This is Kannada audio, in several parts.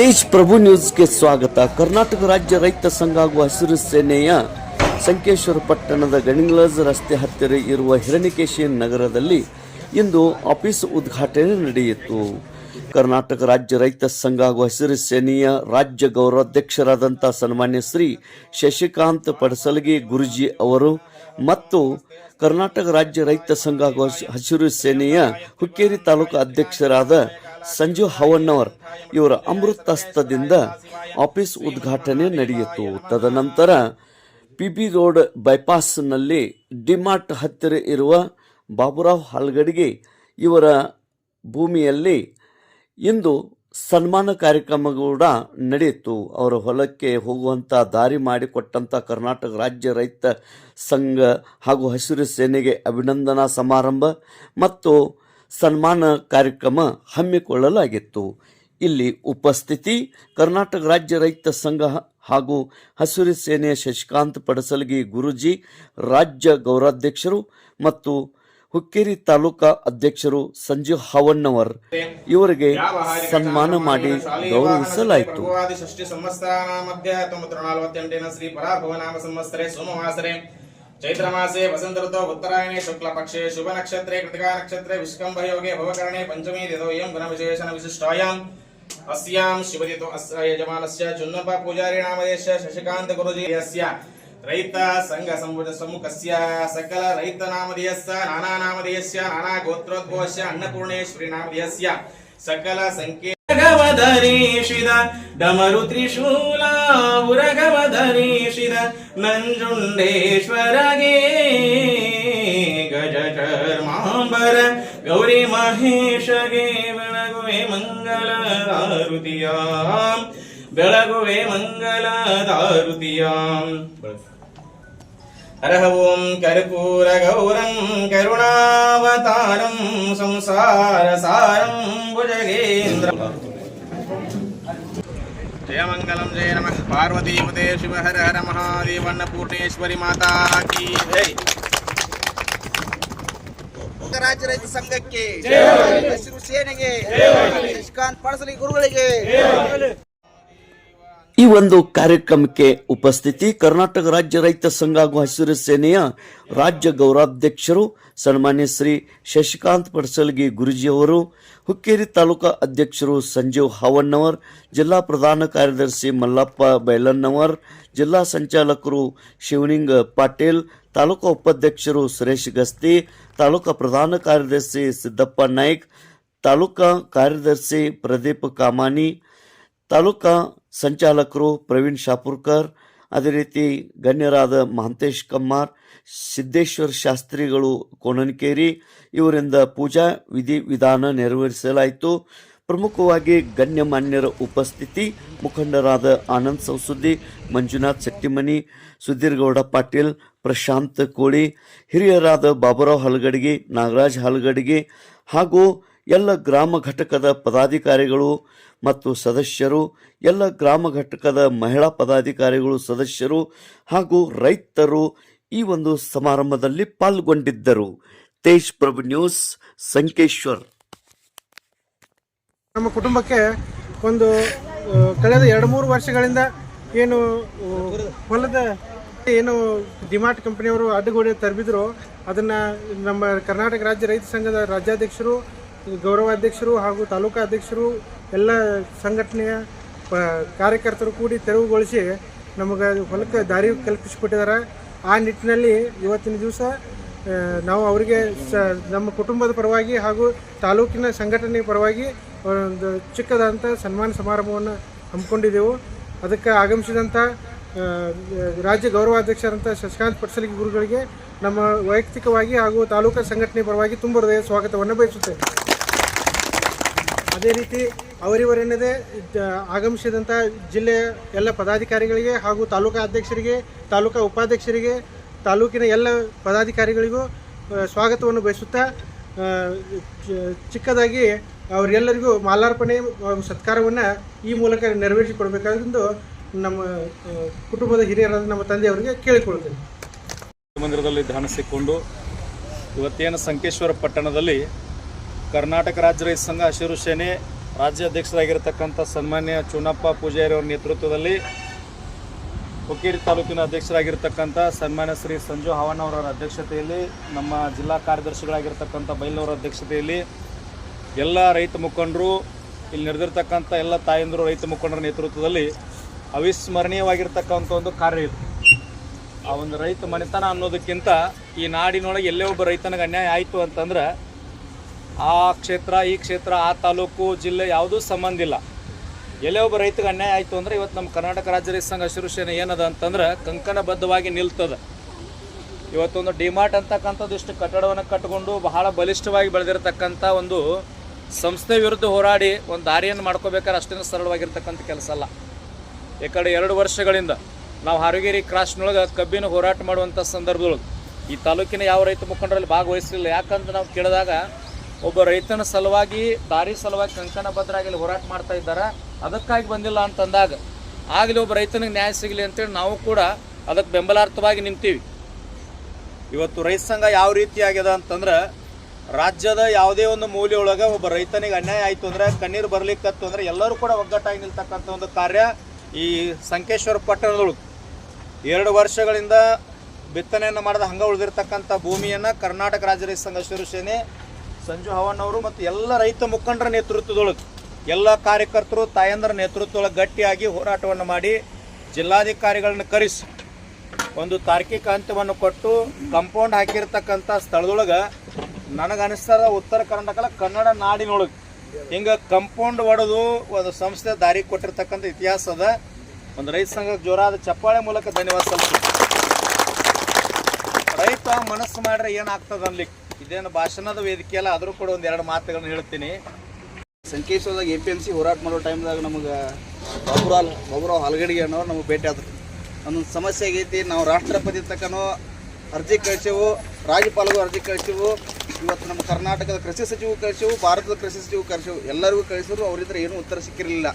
ತೇಜ್ ಪ್ರಭು ನ್ಯೂಸ್ಗೆ ಸ್ವಾಗತ. ಕರ್ನಾಟಕ ರಾಜ್ಯ ರೈತ ಸಂಘ ಹಾಗೂ ಹಸಿರು ಸೇನೆಯ ಸಂಕೇಶ್ವರ ಪಟ್ಟಣದ ಗಣಿಗ್ಲಜ್ ರಸ್ತೆ ಹತ್ತಿರ ಇರುವ ಹಿರಣ್ಯಕೇಶಿ ನಗರದಲ್ಲಿ ಇಂದು ಆಫೀಸ್ ಉದ್ಘಾಟನೆ ನಡೆಯಿತು. ಕರ್ನಾಟಕ ರಾಜ್ಯ ರೈತ ಸಂಘ ಹಾಗೂ ಹಸಿರು ಸೇನೆಯ ರಾಜ್ಯ ಗೌರವಾಧ್ಯಕ್ಷರಾದಂಥ ಸನ್ಮಾನ್ಯ ಶ್ರೀ ಶಶಿಕಾಂತ್ ಪಡಸಲಗಿ ಗುರುಜಿ ಅವರು ಮತ್ತು ಕರ್ನಾಟಕ ರಾಜ್ಯ ರೈತ ಸಂಘ ಹಾಗೂ ಹಸಿರು ಸೇನೆಯ ಹುಕ್ಕೇರಿ ತಾಲೂಕು ಅಧ್ಯಕ್ಷರಾದ ಸಂಜೀವ್ ಹವಣ್ಣವರ್ ಇವರ ಅಮೃತಹಸ್ತದಿಂದ ಆಫೀಸ್ ಉದ್ಘಾಟನೆ ನಡೆಯಿತು. ತದನಂತರ ಪಿಬಿ ರೋಡ್ ಬೈಪಾಸ್ನಲ್ಲಿ ಡಿಮಾರ್ಟ್ ಹತ್ತಿರ ಇರುವ ಬಾಬುರಾವ್ ಹಾಲ್ಗಡಿಗೆ ಇವರ ಭೂಮಿಯಲ್ಲಿ ಇಂದು ಸನ್ಮಾನ ಕಾರ್ಯಕ್ರಮ ಕೂಡ ನಡೆಯಿತು. ಅವರ ಹೊಲಕ್ಕೆ ಹೋಗುವಂಥ ದಾರಿ ಮಾಡಿಕೊಟ್ಟಂಥ ಕರ್ನಾಟಕ ರಾಜ್ಯ ರೈತ ಸಂಘ ಹಾಗೂ ಹಸಿರು ಸೇನೆಗೆ ಅಭಿನಂದನಾ ಸಮಾರಂಭ ಮತ್ತು ಸನ್ಮಾನ ಕಾರ್ಯಕ್ರಮ ಹಮ್ಮಿಕೊಳ್ಳಲಾಗಿತ್ತು. ಇಲ್ಲಿ ಉಪಸ್ಥಿತಿ ಕರ್ನಾಟಕ ರಾಜ್ಯ ರೈತ ಸಂಘ ಹಾಗೂ ಹಸಿರು ಸೇನೆಯ ಶಶಿಕಾಂತ್ ಪಡಸಲಗಿ ಗುರುಜಿ, ರಾಜ್ಯ ಗೌರವಾಧ್ಯಕ್ಷರು ಮತ್ತು ಹುಕ್ಕೇರಿ ತಾಲೂಕಾ ಅಧ್ಯಕ್ಷರು ಸಂಜೀವ್ ಹವಣ್ಣವರ್ ಇವರಿಗೆ ಸನ್ಮಾನ ಮಾಡಿ ಗೌರವಿಸಲಾಯಿತು. चैत्र मासे वसंत ऋतौ उत्तरायणे शुक्ल पक्षे शुभ नक्षत्रे कृतिका नक्षत्रे विष्कंभ योगे भवकरणे पंचमी तिथौ गुण विशेषण विशिष्टायाम् अस्यां शिवतिथौ अस्य यजमानस्य चुन्नप्प पूजारी नामधेयस्य शशिकांत गुरुजी यस्य रैत संघ सम्मुखस्य सकल रैत नामधेयस्य नाना नामधेयस्य नाना गोत्रोद्भवस्य अन्नपूर्णेश्वरी नामधेयस्य सकल संख्ये ಉರಗವಧರೀಷಿದ ಡಮರು ತ್ರಿಶೂಲ ಉರಗವಧರೀಷಿದ ನಂಜುಂಡೇಶ್ವರಗೆ ಗಜ ಚರ್ಮಾಂಬರ ಗೌರಿ ಮಹೇಶಗೆ ಬೆಳಗುವೆ ಮಂಗಲದಾರುತಿಯಾಂ ಬೆಳಗುವೆ ಮಂಗಲದಾರುತಿಯಾಂ. ಹರಃ ಓಂ ಕರ್ಪೂರ ಗೌರಂ ಕರುಣಾವತಾರಂ ಸಂಸಾರ ಸಾರಂ ಭುಜಗೇಂದ್ರ. जय मंगलम जय नमः पार्वती पते शिव हर हर महादेव अन्नपूर्णेश्वरी माता की जय. राज्य रैत संघಕ್ಕೆ ಹಸಿರು ಸೇನೆಗೆ ಶಶಿಕಾಂತ್ ಪಡಸಲಗಿ ಗುರುಗಳಿಗೆ. ಈ ಒಂದು ಕಾರ್ಯಕ್ರಮಕ್ಕೆ ಉಪಸ್ಥಿತಿ ಕರ್ನಾಟಕ ರಾಜ್ಯ ರೈತ ಸಂಘ ಹಾಗೂ ಹಸಿರು ಸೇನೆಯ ರಾಜ್ಯ ಗೌರವಾಧ್ಯಕ್ಷರು ಸನ್ಮಾನ್ಯ ಶ್ರೀ ಶಶಿಕಾಂತ್ ಪಡಸಲಗಿ ಗುರುಜಿಯವರು, ಹುಕ್ಕೇರಿ ತಾಲೂಕಾ ಅಧ್ಯಕ್ಷರು ಸಂಜೀವ್ ಹವಣ್ಣವರ್, ಜಿಲ್ಲಾ ಪ್ರಧಾನ ಕಾರ್ಯದರ್ಶಿ ಮಲ್ಲಪ್ಪ ಬೈಲನ್ನವರ್, ಜಿಲ್ಲಾ ಸಂಚಾಲಕರು ಶಿವಲಿಂಗ ಪಾಟೀಲ್, ತಾಲೂಕಾ ಉಪಾಧ್ಯಕ್ಷರು ಸುರೇಶ್ ಗಸ್ತಿ, ತಾಲೂಕಾ ಪ್ರಧಾನ ಕಾರ್ಯದರ್ಶಿ ಸಿದ್ದಪ್ಪ ನಾಯ್ಕ್, ತಾಲೂಕಾ ಕಾರ್ಯದರ್ಶಿ ಪ್ರದೀಪ್ ಕಾಮಾನಿ, ತಾಲೂಕಾ ಸಂಚಾಲಕರು ಪ್ರವೀಣ್ ಶಾಪುರ್ಕರ್, ಅದೇ ರೀತಿ ಗಣ್ಯರಾದ ಮಹಂತೇಶ್ ಕಮ್ಮಾರ್, ಸಿದ್ದೇಶ್ವರ ಶಾಸ್ತ್ರಿಗಳು ಕೋಣನಕೇರಿ ಇವರಿಂದ ಪೂಜಾ ವಿಧಿ ವಿಧಾನ ನೆರವೇರಿಸಲಾಯಿತು. ಪ್ರಮುಖವಾಗಿ ಗಣ್ಯಮಾನ್ಯರ ಉಪಸ್ಥಿತಿ ಮುಖಂಡರಾದ ಆನಂದ್ ಸೌಸುದ್ದಿ, ಮಂಜುನಾಥ್ ಸೆಟ್ಟಿಮನಿ, ಸುಧೀರ್ಗೌಡ ಪಾಟೀಲ್, ಪ್ರಶಾಂತ್ ಕೋಳಿ, ಹಿರಿಯರಾದ ಬಾಬುರಾವ್ ಹಲಗಡಿಗೆ, ನಾಗರಾಜ್ ಹಲಗಡಿಗೆ ಹಾಗೂ ಎಲ್ಲ ಗ್ರಾಮ ಘಟಕದ ಪದಾಧಿಕಾರಿಗಳು ಮತ್ತು ಸದಸ್ಯರು, ಎಲ್ಲ ಗ್ರಾಮ ಘಟಕದ ಮಹಿಳಾ ಪದಾಧಿಕಾರಿಗಳು, ಸದಸ್ಯರು ಹಾಗೂ ರೈತರು ಈ ಒಂದು ಸಮಾರಂಭದಲ್ಲಿ ಪಾಲ್ಗೊಂಡಿದ್ದರು. ತೇಜ್ ಪ್ರಭು ನ್ಯೂಸ್, ಸಂಕೇಶ್ವರ್. ನಮ್ಮ ಕುಟುಂಬಕ್ಕೆ ಒಂದು ಕಳೆದ 2-3 ವರ್ಷಗಳಿಂದ ಏನು ಹೊಲದ ಏನು ಡಿಮಾರ್ಟ್ ಕಂಪನಿಯವರು ಅಡ್ಡಗೋಡೆ ತರಬಿದ್ರು, ಅದನ್ನು ನಮ್ಮ ಕರ್ನಾಟಕ ರಾಜ್ಯ ರೈತ ಸಂಘದ ರಾಜ್ಯಾಧ್ಯಕ್ಷರು, ಗೌರವಾಧ್ಯಕ್ಷರು ಹಾಗೂ ತಾಲೂಕಾ ಅಧ್ಯಕ್ಷರು, ಎಲ್ಲ ಸಂಘಟನೆಯ ಕಾರ್ಯಕರ್ತರು ಕೂಡಿ ತೆರವುಗೊಳಿಸಿ ನಮಗೆ ಹೊಲಕ್ಕೆ ದಾರಿ ಕಲ್ಪಿಸಿಕೊಟ್ಟಿದ್ದಾರೆ. ಆ ನಿಟ್ಟಿನಲ್ಲಿ ಇವತ್ತಿನ ದಿವಸ ನಾವು ಅವರಿಗೆ ನಮ್ಮ ಕುಟುಂಬದ ಪರವಾಗಿ ಹಾಗೂ ತಾಲೂಕಿನ ಸಂಘಟನೆ ಪರವಾಗಿ ಒಂದು ಚಿಕ್ಕದಾದಂಥ ಸನ್ಮಾನ ಸಮಾರಂಭವನ್ನು ಹಮ್ಮಿಕೊಂಡಿದ್ದೆವು. ಅದಕ್ಕೆ ಆಗಮಿಸಿದಂಥ ರಾಜ್ಯ ಗೌರವಾಧ್ಯಕ್ಷರಂಥ ಶಶಿಕಾಂತ್ ಪಡಸಲಗಿ ಗುರುಗಳಿಗೆ ನಮ್ಮ ವೈಯಕ್ತಿಕವಾಗಿ ಹಾಗೂ ತಾಲೂಕಾ ಸಂಘಟನೆ ಪರವಾಗಿ ತುಂಬ ಹೃದಯ ಸ್ವಾಗತವನ್ನು ಬಯಸುತ್ತೇನೆ. ಅದೇ ರೀತಿ ಅವರಿವರೆನ್ನದೇ ಆಗಮಿಸಿದಂಥ ಜಿಲ್ಲೆಯ ಎಲ್ಲ ಪದಾಧಿಕಾರಿಗಳಿಗೆ ಹಾಗೂ ತಾಲೂಕಾ ಅಧ್ಯಕ್ಷರಿಗೆ, ತಾಲೂಕಾ ಉಪಾಧ್ಯಕ್ಷರಿಗೆ, ತಾಲೂಕಿನ ಎಲ್ಲ ಪದಾಧಿಕಾರಿಗಳಿಗೂ ಸ್ವಾಗತವನ್ನು ಬಯಸುತ್ತಾ ಚಿಕ್ಕದಾಗಿ ಅವರೆಲ್ಲರಿಗೂ ಮಾಲಾರ್ಪಣೆ ಸತ್ಕಾರವನ್ನು ಈ ಮೂಲಕ ನೆರವೇರಿಸಿಕೊಡಬೇಕಾದೆಂದು ನಮ್ಮ ಕುಟುಂಬದ ಹಿರಿಯರಾದ ನಮ್ಮ ತಂದೆಯವರಿಗೆ ಕೇಳಿಕೊಳ್ಳುತ್ತೇನೆ. ಮಂದಿರದಲ್ಲಿ ಧ್ಯಾನಿಸಿಕೊಂಡು ಇವತ್ತೇನು ಸಂಕೇಶ್ವರ ಪಟ್ಟಣದಲ್ಲಿ ಕರ್ನಾಟಕ ರಾಜ್ಯ ರೈತ ಸಂಘ ಹಸಿರು ಸೇನೆ ರಾಜ್ಯಾಧ್ಯಕ್ಷರಾಗಿರ್ತಕ್ಕಂಥ ಸನ್ಮಾನ್ಯ ಚುನಪ್ಪ ಪೂಜಾರಿ ಅವರ ನೇತೃತ್ವದಲ್ಲಿ ಹುಕ್ಕೇರಿ ತಾಲೂಕಿನ ಅಧ್ಯಕ್ಷರಾಗಿರ್ತಕ್ಕಂಥ ಸನ್ಮಾನ್ಯ ಶ್ರೀ ಸಂಜು ಹಾವಣ್ಣವರ ಅಧ್ಯಕ್ಷತೆಯಲ್ಲಿ, ನಮ್ಮ ಜಿಲ್ಲಾ ಕಾರ್ಯದರ್ಶಿಗಳಾಗಿರ್ತಕ್ಕಂಥ ಬೈಲವರ ಅಧ್ಯಕ್ಷತೆಯಲ್ಲಿ ಎಲ್ಲ ರೈತ ಮುಖಂಡರು, ಇಲ್ಲಿ ನಡೆದಿರ್ತಕ್ಕಂಥ ಎಲ್ಲ ತಾಯಂದರು, ರೈತ ಮುಖಂಡರ ನೇತೃತ್ವದಲ್ಲಿ ಅವಿಸ್ಮರಣೀಯವಾಗಿರ್ತಕ್ಕಂಥ ಒಂದು ಕಾರ್ಯ ಇದು. ಆ ಒಂದು ರೈತ ಮನೆತನ ಅನ್ನೋದಕ್ಕಿಂತ ಈ ನಾಡಿನೊಳಗೆ ಎಲ್ಲೇ ಒಬ್ಬ ರೈತನಿಗೆ ಅನ್ಯಾಯ ಆಯಿತು ಅಂತಂದ್ರೆ ಆ ಕ್ಷೇತ್ರ, ಈ ಕ್ಷೇತ್ರ, ಆ ತಾಲೂಕು, ಜಿಲ್ಲೆ ಯಾವುದೂ ಸಂಬಂಧ ಇಲ್ಲ. ಎಲ್ಲೇ ಒಬ್ಬ ರೈತಗೆ ಅನ್ಯಾಯ ಆಯಿತು ಅಂದರೆ ಇವತ್ತು ನಮ್ಮ ಕರ್ನಾಟಕ ರಾಜ್ಯ ರೈತ ಸಂಘ ಹಸಿರು ಸೇನೆ ಏನದ ಅಂತಂದ್ರೆ ಕಂಕಣಬದ್ಧವಾಗಿ ನಿಲ್ತದೆ. ಇವತ್ತೊಂದು ಡಿಮಾರ್ಟ್ ಅಂತಕ್ಕಂಥದ್ದು ಇಷ್ಟು ಕಟ್ಟಡವನ್ನು ಕಟ್ಟಿಕೊಂಡು ಬಹಳ ಬಲಿಷ್ಠವಾಗಿ ಬೆಳೆದಿರತಕ್ಕಂಥ ಒಂದು ಸಂಸ್ಥೆ ವಿರುದ್ಧ ಹೋರಾಡಿ ಒಂದು ದಾರಿಯನ್ನು ಮಾಡ್ಕೋಬೇಕಾದ್ರೆ ಅಷ್ಟೇನು ಸರಳವಾಗಿರ್ತಕ್ಕಂಥ ಕೆಲಸ ಅಲ್ಲ. ಈ ಕಡೆ 2 ವರ್ಷಗಳಿಂದ ನಾವು ಹಾರುಗೇರಿ ಕ್ರಾಸ್ನೊಳಗೆ ಕಬ್ಬಿನ ಹೋರಾಟ ಮಾಡುವಂಥ ಸಂದರ್ಭದೊಳಗೆ ಈ ತಾಲೂಕಿನ ಯಾವ ರೈತ ಮುಖಂಡರಲ್ಲಿ ಭಾಗವಹಿಸಲಿಲ್ಲ. ಯಾಕಂತ ನಾವು ಕೇಳಿದಾಗ ಒಬ್ಬ ರೈತನ ಸಲುವಾಗಿ, ದಾರಿ ಸಲುವಾಗಿ ಕಂಕಣಬದ್ಧರಾಗಿ ಹೋರಾಟ ಮಾಡ್ತಾ ಇದ್ದಾರೆ, ಅದಕ್ಕಾಗಿ ಬಂದಿಲ್ಲ ಅಂತಂದಾಗ ಆಗಲಿ ಒಬ್ಬ ರೈತನಿಗೆ ನ್ಯಾಯ ಸಿಗಲಿ ಅಂತೇಳಿ ನಾವು ಕೂಡ ಅದಕ್ಕೆ ಬೆಂಬಲಾರ್ಥವಾಗಿ ನಿಂತೀವಿ. ಇವತ್ತು ರೈತ ಸಂಘ ಯಾವ ರೀತಿ ಆಗಿದೆ ಅಂತಂದ್ರೆ ರಾಜ್ಯದ ಯಾವುದೇ ಒಂದು ಮೂಲೆಯೊಳಗೆ ಒಬ್ಬ ರೈತನಿಗೆ ಅನ್ಯಾಯ ಆಯಿತು ಅಂದರೆ, ಕಣ್ಣೀರು ಬರಲಿಕ್ಕತ್ತು ಅಂದರೆ ಎಲ್ಲರೂ ಕೂಡ ಒಗ್ಗಟ್ಟಾಗಿ ನಿಲ್ತಕ್ಕಂಥ ಒಂದು ಕಾರ್ಯ ಈ ಸಂಕೇಶ್ವರ ಪಟ್ಟಣದೊಳಗೆ 2 ವರ್ಷಗಳಿಂದ ಬಿತ್ತನೆಯನ್ನು ಮಾಡಿದ ಹಂಗೆ ಉಳಿದಿರ್ತಕ್ಕಂಥ ಭೂಮಿಯನ್ನು ಕರ್ನಾಟಕ ರಾಜ್ಯ ರೈತ ಸಂಘ ಹಸಿರು ಸೇನೆ ಸಂಜು ಹಾವಣ್ಣವರು ಮತ್ತು ಎಲ್ಲ ರೈತ ಮುಖಂಡರ ನೇತೃತ್ವದೊಳಗೆ, ಎಲ್ಲ ಕಾರ್ಯಕರ್ತರು, ತಾಯಂದರ ನೇತೃತ್ವದೊಳಗೆ ಗಟ್ಟಿಯಾಗಿ ಹೋರಾಟವನ್ನು ಮಾಡಿ ಜಿಲ್ಲಾಧಿಕಾರಿಗಳನ್ನ ಕರೆಸಿ ಒಂದು ತಾರ್ಕಿಕ ಅಂತ್ಯವನ್ನು ಕೊಟ್ಟು ಕಂಪೌಂಡ್ ಹಾಕಿರ್ತಕ್ಕಂಥ ಸ್ಥಳದೊಳಗೆ ನನಗನ್ನಿಸ್ತದ ಉತ್ತರ ಕನ್ನಡ ನಾಡಿನೊಳಗೆ ಹಿಂಗೆ ಕಂಪೌಂಡ್ ಹೊಡೆದು ಒಂದು ಸಂಸ್ಥೆ ದಾರಿ ಕೊಟ್ಟಿರ್ತಕ್ಕಂಥ ಇತಿಹಾಸದ ಒಂದು ರೈತ ಸಂಘಕ್ಕೆ ಜೋರಾದ ಚಪ್ಪಾಳೆ ಮೂಲಕ ಧನ್ಯವಾದ ಸಲ್ಲಿಸ್ತೀನಿ. ರೈತ ಮನಸ್ಸು ಮಾಡ್ರೆ ಏನಾಗ್ತದೆ ಅನ್ಲಿಕ್ಕೆ ಇದೇನು ಭಾಷಣದ ವೇದಿಕೆ ಅಲ್ಲ, ಆದರೂ ಕೂಡ 1-2 ಮಾತುಗಳನ್ನ ಹೇಳ್ತೀನಿ. ಸಂಕೇಶ್ವರದಾಗ APMC ಹೋರಾಟ ಮಾಡೋ ಟೈಮ್ದಾಗ ನಮಗೆ ಒಬ್ಬರು ಹಲಗಡಿಗೆ ಅನ್ನೋರು ನಮಗೆ ಭೇಟಿ ಆದ್ರು. ನಮ್ಮೊಂದು ಸಮಸ್ಯೆ ಆಗೈತಿ, ನಾವು ರಾಷ್ಟ್ರಪತಿ ತಕ್ಕನೋ ಅರ್ಜಿ ಕಳಿಸೇವು, ರಾಜ್ಯಪಾಲಗೂ ಅರ್ಜಿ ಕಳಿಸೇವು, ಇವತ್ತು ನಮ್ಮ ಕರ್ನಾಟಕದ ಕೃಷಿ ಸಚಿವರು ಕಳಿಸೇವು, ಭಾರತದ ಕೃಷಿ ಸಚಿವರು ಕಳಿಸೇವು, ಎಲ್ಲರಿಗೂ ಕಳಿಸಿದ್ರು. ಅವರಿದ್ರೆ ಏನೂ ಉತ್ತರ ಸಿಕ್ಕಿರಲಿಲ್ಲ.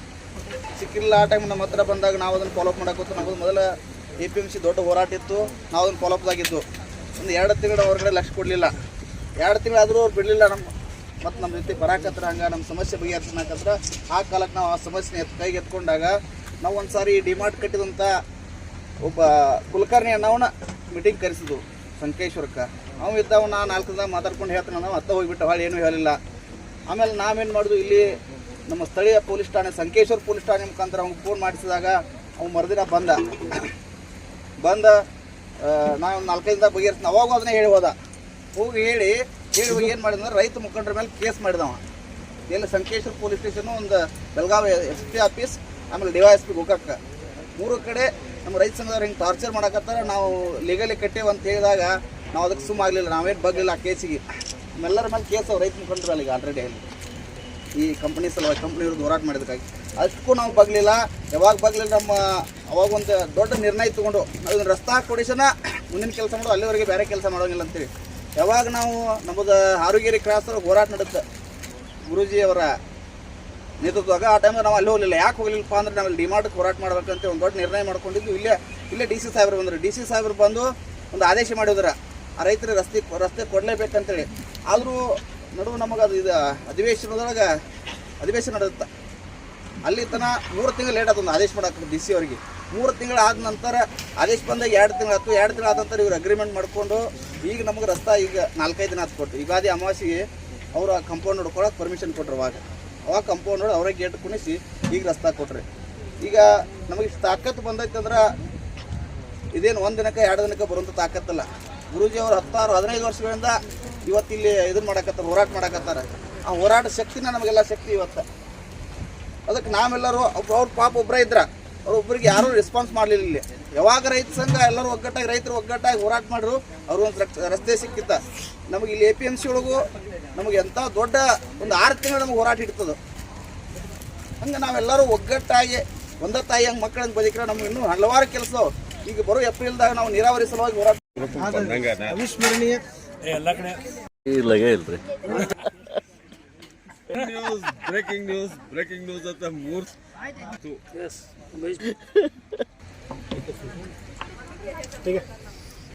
ಆ ಟೈಮ್ ನಮ್ಮ ಹತ್ರ ಬಂದಾಗ ನಾವು ಅದನ್ನು ಫಾಲೋಅಪ್ ಮಾಡೋಕ್ಕೋತು. ನಮ್ಮದು ಮೊದಲ APMC ದೊಡ್ಡ ಹೋರಾಟ ಇತ್ತು, ನಾವು ಅದನ್ನು ಫಾಲೋಅಪ್ದಾಗಿದ್ದು. ಒಂದು 2 ತಿಂಗಳು ಹೊರಗಡೆ ಲಕ್ಷ ಕೊಡಲಿಲ್ಲ. 2 ತಿಂಗಳಾದರೂ ಅವ್ರು ಬಿಡಲಿಲ್ಲ. ಮತ್ತು ನಮ್ಮ ಜೊತೆ ಬರಾಕತ್ರ ಹಂಗೆ ನಮ್ಮ ಸಮಸ್ಯೆ ಬಗೆಹರಿಸೋಣಕತ್ರ ಆ ಕಾಲಕ್ಕೆ ನಾವು ಆ ಸಮಸ್ಯೆ ಕೈಗೆ ಎತ್ಕೊಂಡಾಗ ನಾವು ಒಂದು ಸಾರಿ ಡಿಮಾರ್ಟ್ ಕಟ್ಟಿದಂಥ ಒಬ್ಬ ಕುಲಕರ್ಣಿ ಅಣ್ಣವನ್ನ ಮೀಟಿಂಗ್ ಕರೆಸಿದ್ವು ಸಂಕೇಶ್ವರಕ್ಕೆ. ನಾವು ಇದ್ದಾವ ನಾ 4 ದಿನ ಮಾತಾಡ್ಕೊಂಡು ಹೇಳ್ತಾನೆ, ನಾವು ಅತ್ತ ಹೋಗಿಬಿಟ್ಟು ಭಾಳ ಏನೂ ಹೇಳಿಲ್ಲ. ಆಮೇಲೆ ನಾವೇನು ಮಾಡಿದ್ವು, ಇಲ್ಲಿ ನಮ್ಮ ಸ್ಥಳೀಯ ಪೊಲೀಸ್ ಠಾಣೆ ಸಂಕೇಶ್ವರ ಪೊಲೀಸ್ ಠಾಣೆ ಮುಖಾಂತರ ಅವ್ನಿಗೆ ಫೋನ್ ಮಾಡಿಸಿದಾಗ ಅವ್ನು ಮರುದಿನ ಬಂದ ನಾವು 4-5 ದಿನ ಬಗೆಹರಿಸ್ತೀನಿ. ಅವಾಗ ಅದನ್ನೇ ಹೇಳಿ ಹೋದ. ಹೇಳಿ ಏನು ಮಾಡಿದ್ರೆ ರೈತ ಮುಖಂಡರ ಮೇಲೆ ಕೇಸ್ ಮಾಡಿದವ. ಎಲ್ಲಿ ಸಂಕೇಶ್ವರ ಪೊಲೀಸ್ ಸ್ಟೇಷನು, ಒಂದು ಬೆಳಗಾವಿ SP ಆಫೀಸ್, ಆಮೇಲೆ DYSP ಗೋಕಾಕ, 3 ಕಡೆ ನಮ್ಮ ರೈತ ಸಂಘದವ್ರು ಹಿಂಗೆ ಟಾರ್ಚರ್ ಮಾಡಕತ್ತಾರೆ. ನಾವು ಲೀಗಲಿ ಕಟ್ಟೇವು ಅಂತ ಹೇಳಿದಾಗ ನಾವು ಅದಕ್ಕೆ ಸುಮ್ಮಾಗಲಿಲ್ಲ, ನಾವೇನು ಬಗ್ಲಿಲ್ಲ ಆ ಕೇಸಿಗೆ. ನಮ್ಮೆಲ್ಲರ ಮೇಲೆ ಕೇಸ್ ಅವ್ರು ರೈತ ಮುಖಂಡರು ಅಲ್ಲಿಗೆ ಆಲ್ರೆಡಿ ಅಲ್ಲಿ ಈ ಕಂಪ್ನಿ ಸಲುವಾಗಿ ಕಂಪ್ನಿ ವಿರುದ್ಧ ಹೋರಾಟ ಮಾಡೋದಕ್ಕಾಗಿ ಅದಕ್ಕೂ ನಾವು ಬಗ್ಲಿಲ್ಲ. ಯಾವಾಗ ಬಗ್ಲಿಲ್ಲ, ನಮ್ಮ ಅವಾಗ ಒಂದು ದೊಡ್ಡ ನಿರ್ಣಯ ತೊಗೊಂಡು ಅದನ್ನು ರಸ್ತಾ ಕೊಡಿಸೋಣ, ಮುಂದಿನ ಕೆಲಸ ಮಾಡೋದು, ಅಲ್ಲಿವರೆಗೆ ಬೇರೆ ಕೆಲಸ ಮಾಡೋಂಗಿಲ್ಲ ಅಂತೇಳಿ. ಯಾವಾಗ ನಾವು ನಮ್ಮದು ಹಾರುಗೇರಿ ಕ್ರಾಸ್ ಹೋರಾಟ ನಡೆಯುತ್ತೆ ಗುರೂಜಿ ಅವರ ನೇತೃತ್ವದಾಗ, ಆ ಟೈಮಲ್ಲಿ ನಾವು ಅಲ್ಲಿ ಹೋಗಲಿಲ್ಲ. ಯಾಕೆ ಹೋಗಲಿಲ್ಲಪ್ಪ ಅಂದರೆ ನಾವಲ್ಲಿ ಡಿಮಾರ್ಟ್ಗೆ ಹೋರಾಟ ಮಾಡ್ಬೇಕಂತ ಒಂದು ದೊಡ್ಡ ನಿರ್ಣಯ ಮಾಡ್ಕೊಂಡಿದ್ದು. ಇಲ್ಲೇ DC ಸಾಹೇಬರು ಬಂದರು. DC ಸಾಹೇಬರು ಬಂದು ಒಂದು ಆದೇಶ ಮಾಡಿದ್ರೆ ಆ ರೈತರಿಗೆ ರಸ್ತೆ ಕೊಡಲೇಬೇಕಂತೇಳಿ. ಆದರೂ ನಡುವೆ ನಮಗೆ ಅದು ಇದು ಅಧಿವೇಶನ ನಡೆಯುತ್ತೆ. ಅಲ್ಲಿ ತನಕ 3 ತಿಂಗಳು ಲೇಟ್ ಆಯ್ತು ಆದೇಶ ಮಾಡೋಕೆ DC ಅವರಿಗೆ. 3 ತಿಂಗಳು ಆದ ನಂತರ ಆದೇಶ ಬಂದಾಗ 2 ತಿಂಗಳು ಆಯ್ತು. 2 ತಿಂಗಳು ಆದ ನಂತರ ಇವ್ರು ಅಗ್ರಿಮೆಂಟ್ ಮಾಡಿಕೊಂಡು ಈಗ ನಮಗೆ ರಸ್ತೆ ಈಗ 4-5 ದಿನ ಆಯ್ತು ಕೊಟ್ಟು. ಯುಗಾದಿ ಅಮಾವಾಸ್ಯೆಗೆ ಅವರು ಆ ಕಂಪೌಂಡ್ ನೋಡ್ಕೊಳಕ್ಕೆ ಪರ್ಮಿಷನ್ ಕೊಟ್ಟರು. ಅವಾಗ ಕಂಪೌಂಡ್ ನೋಡಿ ಅವರೇ ಗೇಟ್ ಕುಣಿಸಿ ಈಗ ರಸ್ತೆ ಕೊಟ್ರಿ. ಈಗ ನಮಗೆ ಇಷ್ಟು ತಾಕತ್ತು ಬಂದೈತೆ ಅಂದ್ರೆ ಇದೇನು 1 ದಿನಕ್ಕೆ 2 ದಿನಕ್ಕೆ ಬರುವಂಥ ತಾಕತ್ತಲ್ಲ. ಗುರೂಜಿ ಅವರು 16-15 ವರ್ಷಗಳಿಂದ ಇವತ್ತು ಇಲ್ಲಿ ಇದನ್ನು ಮಾಡಕತ್ತಾರೆ, ಹೋರಾಟ ಮಾಡಕತ್ತಾರೆ. ಆ ಹೋರಾಟ ಶಕ್ತಿನ ನಮಗೆಲ್ಲ ಶಕ್ತಿ ಇವತ್ತು. ಅದಕ್ಕೆ ನಾವೆಲ್ಲರೂ ಅವ್ರ ಪಾಪ ಒಬ್ಬರೇ ಇದ್ರ, ಅವ್ರೊಬ್ಬರಿಗೆ ಯಾರೂ ರೆಸ್ಪಾನ್ಸ್ ಮಾಡಲಿಲ್ಲ. ಇಲ್ಲಿ ಯಾವಾಗ ರೈತ ಸಂಘ ಎಲ್ಲರೂ ಒಗ್ಗಟ್ಟಾಗಿ ರೈತರು ಒಗ್ಗಟ್ಟಾಗಿ ಹೋರಾಟ ಮಾಡಿದ್ರು ಅವ್ರು ಒಂದು ರಸ್ತೆ ಸಿಕ್ಕಿತ್ತ. ನಮಗೆ ಇಲ್ಲಿ APMC ಒಳಗೂ ನಮಗೆ ಎಂಥ ದೊಡ್ಡ ಒಂದು 6 ತಿಂಗಳು ನಮಗೆ ಹೋರಾಟ ಇಡ್ತದೆ. ಹಂಗೆ ನಾವೆಲ್ಲರೂ ಒಗ್ಗಟ್ಟಾಗಿ ಒಂದೇ ತಾಯಿ ಹಂಗೆ ಮಕ್ಕಳಂಗೆ ಬದುಕಿದ್ರೆ ನಮ್ಗೆ ಇನ್ನೂ ಹಲವಾರು ಕೆಲಸ. ಈಗ ಬರೋ ಏಪ್ರಿಲ್ದಾಗ ನಾವು ನೀರಾವರಿ ಸಲುವಾಗಿ ಹೋರಾಟ ಅವಿಸ್ಮರಣೀಯ ಎಲ್ಲ ಕಡೆ ಇಲ್ರಿ ಬ್ರೇಕಿಂಗ್ ನ್ಯೂಸ್ ಅಂತ 3